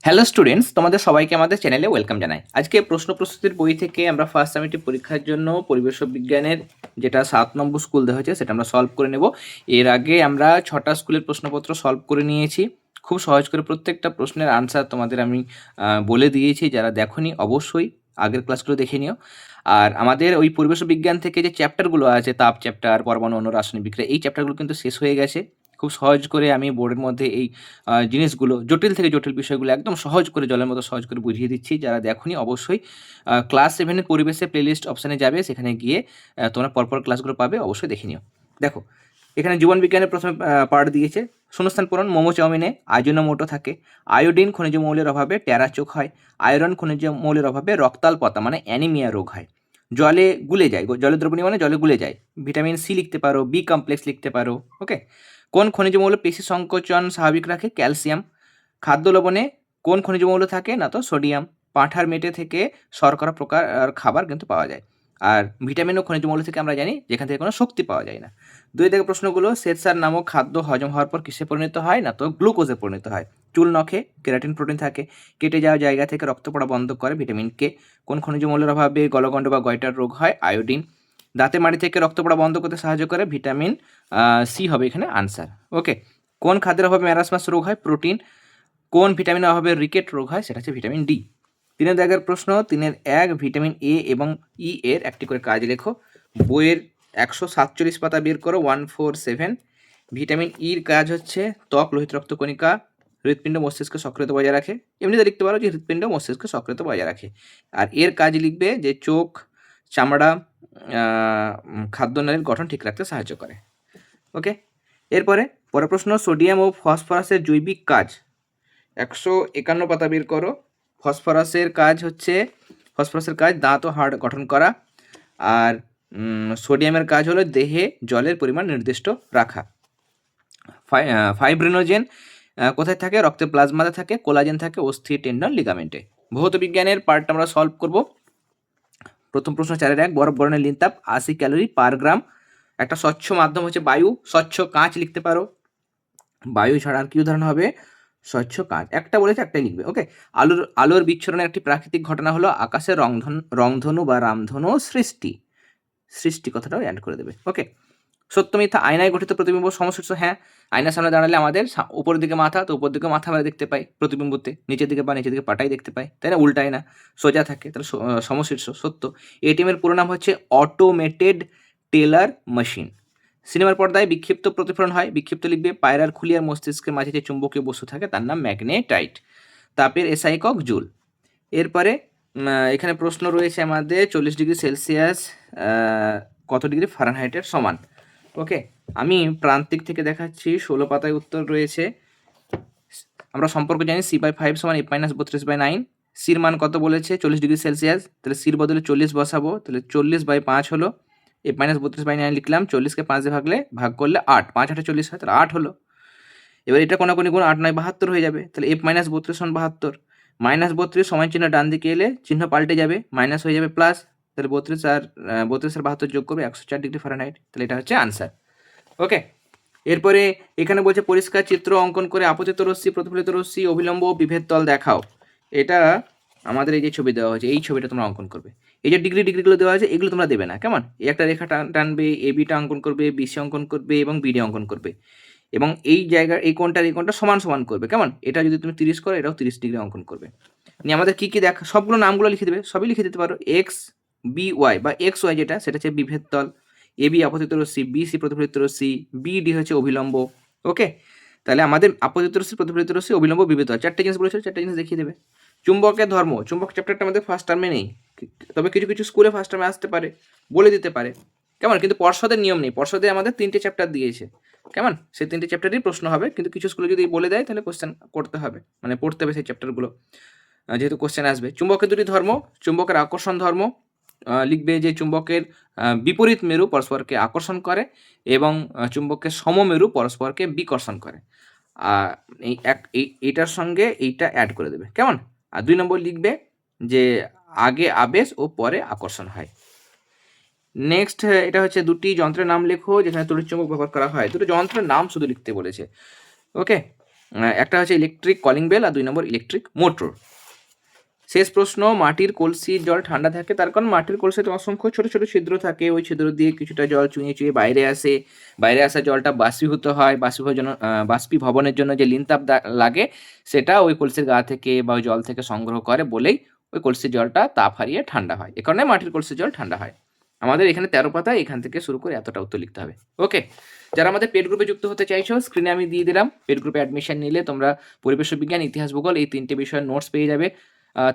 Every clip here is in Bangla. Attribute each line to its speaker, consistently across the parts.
Speaker 1: হ্যালো স্টুডেন্টস, তোমাদের সবাইকে আমাদের চ্যানেলে ওয়েলকাম জানাই। আজকে প্রশ্ন প্রস্তুতির বই থেকে আমরা ফার্স্ট সামেটিভ পরীক্ষার জন্য পরিবেশ বিজ্ঞানের যেটা 7 নম্বর স্কুল দেওয়া হয়েছে সেটা আমরা সলভ করে নেব। এর আগে আমরা 6টা স্কুলের প্রশ্নপত্র সলভ করে নিয়েছি। খুব সহজ করে প্রত্যেকটা প্রশ্নের আনসার তোমাদের আমি বলে দিয়েছি। যারা দেখোনি অবশ্যই আগের ক্লাসগুলো দেখে নিও। আর আমাদের ওই পরিবেশ বিজ্ঞান থেকে যে চ্যাপ্টারগুলো আছে, তাপ চ্যাপ্টার, পরমাণু অণু, রাসায়নিক বিক্রিয়া, এই চ্যাপ্টারগুলো কিন্তু শেষ হয়ে গেছে। খুব সহজ করে আমি বোর্ডের মধ্যে এই জিনিসগুলো, জটিল থেকে জটিল বিষয়গুলো একদম সহজ করে, জলের মতো সহজ করে বুঝিয়ে দিচ্ছি। যারা দেখোনি অবশ্যই ক্লাস 7 এর পরিবেশে প্লেলিস্ট অপশানে যাবে, সেখানে গিয়ে তোমরা পরপর ক্লাসগুলো পাবে, অবশ্যই দেখে নিও। দেখো, এখানে জীবন বিজ্ঞানের প্রথমে পার্ট দিয়েছে। শূন্যস্থান পূরণ। মোমো চাউমিনে আইজিনোমোটো থাকে। আয়োডিন খনিজ মৌলের অভাবে টেরা চোখ হয়। আয়রন খনিজ মৌলের অভাবে রক্তাল্পতা মানে অ্যানিমিয়া রোগ হয়। জলে গুলে যায়, জলে দ্রবণীয় মানে জলে গুলে যায়। ভিটামিন সি লিখতে পারো, বি কমপ্লেক্স লিখতে পারো। ওকে। কোন খনিজ মৌল পেশি সংকোচন স্বাভাবিক রাখে? ক্যালসিয়াম। খাদ্য লবণে কোন খনিজ মৌল থাকে? না তো সোডিয়াম। পাঁঠার মেটে থেকে শর্করা প্রকার খাবার কিন্তু পাওয়া যায়। আর ভিটামিন ও খনিজ মৌল থেকে আমরা জানি যেখান থেকে কোনো শক্তি পাওয়া যায় না। 2 থেকে প্রশ্নগুলো, শ্বেতসার নামক খাদ্য হজম হওয়ার পর কিসে পরিণত হয়? না তো গ্লুকোজে পরিণত হয়। চুল নখে কেরাটিন প্রোটিন থাকে। কেটে যাওয়া জায়গা থেকে রক্ত পড়া বন্ধ করে ভিটামিন কে। কোন খনিজ মৌলের অভাবে গলগণ্ড বা গয়টার রোগ হয়? আয়োডিন। দাঁতের মাড়ি থেকে রক্ত পড়া বন্ধ করতে সাহায্য করে ভিটামিন সি হবে এখানে আনসার। ওকে। কোন খাদ্যের অভাবে ম্যারাসমাস রোগ হয়? প্রোটিন। কোন ভিটামিনের অভাবে রিকেট রোগ হয়? সেটা হচ্ছে ভিটামিন ডি। 3 দাগের প্রশ্ন, 3-1 ভিটামিন এ এবং ই এর একটি করে কাজ লেখো। বইয়ের 147 পাতা বের করো। 147। ভিটামিন ইর কাজ হচ্ছে ত্বক, লোহিত রক্তকণিকা, হৃৎপিণ্ড, মস্তিষ্ক সক্রিয়তা বজায় রাখে। এমনিতে লিখতে পারো যে হৃৎপিণ্ড, মস্তিষ্ক সক্রিয়তা বজায় রাখে। আর এর কাজ লিখবে যে চোখ, চামড়া, খাদ্যনালীর গঠন ঠিক রাখতে সাহায্য করে। ওকে। এরপরে পরের প্রশ্ন, সোডিয়াম ও ফসফরাসের জৈবিক কাজ। 151 পাতা বের করো। ফসফরাসের কাজ দাঁত ও হাড় গঠন করা। আর সোডিয়ামের কাজ হলো দেহে জলের পরিমাণ নির্দিষ্ট রাখা। ফাইব্রিনোজেন কোথায় থাকে? রক্তে, প্লাজমাতে থাকে। কোলাজেন থাকে অস্থি, টেন্ডন, লিগামেন্টে। ভৌত বিজ্ঞানের পার্টটা আমরা সলভ করব। প্রথম প্রশ্ন 4-1, বরফ গরনের লিন তাপ 80 ক্যালোরি পার গ্রাম। একটা স্বচ্ছ মাধ্যম হচ্ছে বায়ু। স্বচ্ছ কাঁচ লিখতে পারো। বায়ু ছাড়া আর কি উদাহরণ হবে? স্বচ্ছ কাঁচ। একটা বলেছে, একটাই লিখবে। ওকে। আলোর বিচ্ছুরণের একটি প্রাকৃতিক ঘটনা হলো আকাশে রংধনু বা রামধনু সৃষ্টি কথাটাও অ্যাড করে দেবে। ওকে। সত্য মিথ্যা, আয়নায় গঠিত প্রতিবিম্ব সমশীর্ষ। হ্যাঁ, আয়নার সামনে দাঁড়ালে আমাদের উপরের দিকে মাথা, তো উপর দিকে মাথা আমরা দেখতে পাই প্রতিবিম্বতে। নিচের দিকে পাটাই দেখতে পাই, তাই না? উল্টায় না, সোজা থাকে, তাহলে সমশীর্ষ সত্য। এটিএম এর পুরো নাম হচ্ছে অটোমেটেড টেলার মেশিন। সিনেমার পর্দায় বিক্ষিপ্ত প্রতিফলন হয়। বিক্ষিপ্ত লিখবে। পায়রার খুলি আর মস্তিষ্কের মাঝে যে চুম্বকীয় বস্তু থাকে তার নাম ম্যাগনেটাইট। তাপের এসআই একক জুল। এরপরে এখানে প্রশ্ন রয়েছে আমাদের 40 ডিগ্রি সেলসিয়াস কত ডিগ্রি ফারেনহাইটের সমান? ওকে। আমি প্রান্তিক থেকে দেখাচ্ছি। 16 পাতায় উত্তর রয়েছে। আমরা সম্পর্ক জানি C/5 সমান F-32/9। সির মান কত বলেছে? 40 ডিগ্রি সেলসিয়াস। তাহলে সির বদলে 40 বসাবো, তাহলে 40/5 হলো। F-32/9 লিখলাম। 40কে 5 দিয়ে ভাগ করলে 8, 5 8 40 হয়, তাহলে 8 হলো। এবার এটা কোনাকুনি গুণ 8 9 72 হয়ে যাবে। তাহলে F-32 সমান 72। -32 সমান চিহ্ন ডান দিকে এলে চিহ্ন পাল্টে যাবে, মাইনাস হয়ে যাবে প্লাস। তাহলে 32 আর 72 যোগ করবে 104 ডিগ্রি ফারেনহাইট। তাহলে এটা হচ্ছে আনসার। ওকে। এরপরে এখানে বলছে পরিষ্কার চিত্র অঙ্কন করে আপতিত রশ্মি, প্রতিফলিত রশ্মি, অভিলম্ব ও বিভেদ তল দেখাও। এটা আমাদের এই যে ছবি দেওয়া হয়েছে, এই ছবিটা তোমরা অঙ্কন করবে। এই যে ডিগ্রিগুলো দেওয়া আছে, এগুলো তোমরা দেবে না, কেমন? একটা রেখা টানবে, এবিটা অঙ্কন করবে, বিসি অঙ্কন করবে এবং বিডি অঙ্কন করবে। এবং এই জায়গার এই কোণটা সমান সমান করবে, কেমন? এটা যদি তুমি 30 করো, এটাও 30 ডিগ্রি অঙ্কন করবে। নিয়ে আমাদের কী কী দেখা, সবগুলো নামগুলো লিখে দেবে, সবই লিখে দিতে পারো। এক্স বি ওয়াই বা এক্স ওয়াই যেটা, সেটা হচ্ছে বিভেদ তল। এবি আপতিত রশ্মি, বিসি প্রতিফলিত রশ্মি, বিডি হচ্ছে অভিলম্ব। ওকে। তাহলে আমাদের আপতিত রশ্মি, প্রতিফলিত রশ্মি, অভিলম্ব, বিভেদ তল, 4টে জিনিস বলেছিল, 4টে জিনিস দেখিয়ে দেবে। চুম্বকের ধর্ম, চুম্বক চ্যাপ্টারটা আমাদের ফার্স্ট টার্মে নেই, তবে কিছু কিছু স্কুলে ফার্স্ট টার্মে আসতে পারে, বলে দিতে পারে, কেমন? কিন্তু পর্ষদের নিয়ম নেই, পর্ষদে আমাদের 3টে চ্যাপ্টার দিয়েছে, কেমন? সেই 3টে চ্যাপ্টারই প্রশ্ন হবে, কিন্তু কিছু স্কুলে যদি বলে দেয় তাহলে কোশ্চেন করতে হবে, মানে পড়তে হবে সেই চ্যাপ্টারগুলো, যেহেতু কোশ্চেন আসবে। চুম্বকের 2টি ধর্ম। চুম্বকের আকর্ষণ ধর্ম লিখবে যে চুম্বকের বিপরীত মেরু পরস্পরকে আকর্ষণ করে এবং চুম্বকের সমমেরু পরস্পরকে বিকর্ষণ করে। এইটার সঙ্গে এইটা অ্যাড করে দেবে, কেমন? আর 2 নম্বর লিখবে যে আগে আবেশ ও পরে আকর্ষণ হয়। নেক্সট, এটা হচ্ছে 2টি যন্ত্রের নাম লেখো যেখানে তড়িৎ চুম্বক ব্যবহার করা হয়। 2টো যন্ত্রের নাম শুধু লিখতে বলেছে। ওকে। একটা হচ্ছে ইলেকট্রিক কলিং বেল আর 2 নম্বর ইলেকট্রিক মোটর। শেষ প্রশ্ন, মাটির কলসির জল ঠান্ডা থাকে তার কারণ মাটির কলসিতে অসংখ্য ছোট ছোট ছিদ্র থাকে, ওই ছিদ্র দিয়ে কিছুটা জল চুঁইয়ে চুঁইয়ে বাইরে আসে, বাইরে আসা জলটা বাষ্পীভূত হয়, বাষ্পীভবনের জন্য যে লিনতাপ লাগে সেটা ওই কলসির গা থেকে বা ওই জল থেকে সংগ্রহ করে বলেই ওই কলসির জলটা তাপ হারিয়ে ঠান্ডা হয়, এ কারণে মাটির কলসির জল ঠান্ডা হয়। আমাদের এখানে 13 পাতায় এখান থেকে শুরু করে এতটা উত্তর লিখতে হবে। ওকে, যারা আমাদের পেড গ্রুপে যুক্ত হতে চাইছো স্ক্রিনে আমি দিয়ে দিলাম, পেড গ্রুপে অ্যাডমিশন নিলে তোমরা পরিবেশ বিজ্ঞান, ইতিহাস, ভূগোল এই 3টে বিষয়ের নোটস পেয়ে যাবে।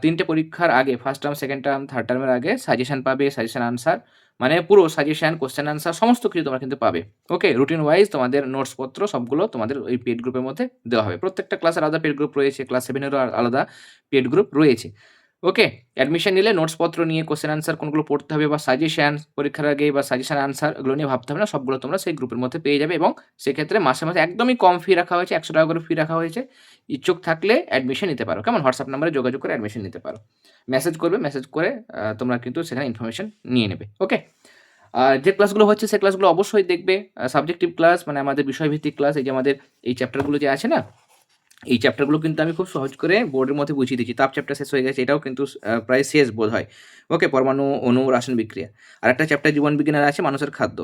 Speaker 1: 3টে পরীক্ষার আগে, first term, second term, third টার্মের আগে সাজেশন পাবে, সাজেশন আনসার মানে পুরো সাজেশন, কোশ্চেন আনসার সমস্ত কিছু তোমরা কিন্তু পাবে। ওকে, রুটিন ওয়াইজ তোমাদের নোটসপত্র সবগুলো তোমাদের ওই পেড গ্রুপের মধ্যে দেওয়া হবে। প্রত্যেকটা ক্লাসের আলাদা পেড গ্রুপ রয়েছে, ক্লাস 7-এরও আলাদা পেড গ্রুপ রয়েছে। ওকে, অ্যাডমিশন নিলে নোটসপত্র নিয়ে কোশ্চেন আনসার কোনগুলো পড়তে হবে বা সাজেশন পরীক্ষার আগে বা সাজেশন আনসার এগুলো নিয়ে ভাবতে হবে না, সবগুলো তোমরা সেই গ্রুপের মধ্যে পেয়ে যাবে। এবং সেক্ষেত্রে মাসে মাসে একদমই কম ফি রাখা হয়েছে, 100 টাকা করে ফি রাখা হয়েছে। ইচ্ছুক থাকলে অ্যাডমিশন নিতে পারো, কেমন? হোয়াটসঅ্যাপ নাম্বারে যোগাযোগ করে অ্যাডমিশন নিতে পারো, মেসেজ করবে, মেসেজ করে তোমরা কিন্তু সেখানে ইনফরমেশন নিয়ে নেবে। ওকে, আর যে ক্লাসগুলো হচ্ছে সেই ক্লাসগুলো অবশ্যই দেখবে, সাবজেক্টিভ ক্লাস মানে আমাদের বিষয়ভিত্তিক ক্লাস। এই যে আমাদের এই চ্যাপ্টারগুলো যে আছে না, এই চ্যাপ্টারগুলো কিন্তু আমি খুব সহজ করে বোর্ডের মধ্যে বুঝিয়ে দিচ্ছি। তাপ চ্যাপ্টার শেষ হয়ে গেছে, এটাও কিন্তু প্রায় শেষ বোধ হয়। ওকে, পরমাণু, অণু, রাসায়নিক বিক্রিয়া। আর একটা চ্যাপ্টার জীবন বিজ্ঞানের আছে মানুষের খাদ্য।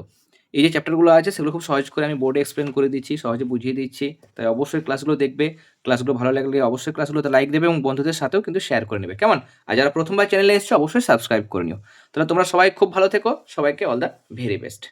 Speaker 1: এই যে চ্যাপ্টারগুলো আছে সেগুলো খুব সহজ করে আমি বোর্ডে এক্সপ্লেন করে দিচ্ছি, সহজে বুঝিয়ে দিচ্ছি। তাই অবশ্যই ক্লাসগুলো দেখবে, ক্লাসগুলো ভালো লাগলে অবশ্যই ক্লাসগুলোতে লাইক দেবে এবং বন্ধুদের সাথেও কিন্তু শেয়ার করে নেবে, কেমন? আর যারা প্রথমবার চ্যানেলে এসছো অবশ্যই সাবস্ক্রাইব করে নিও। তাহলে তোমরা সবাই খুব ভালো থেকো, সবাইকে অল দ্য ভেরি বেস্ট।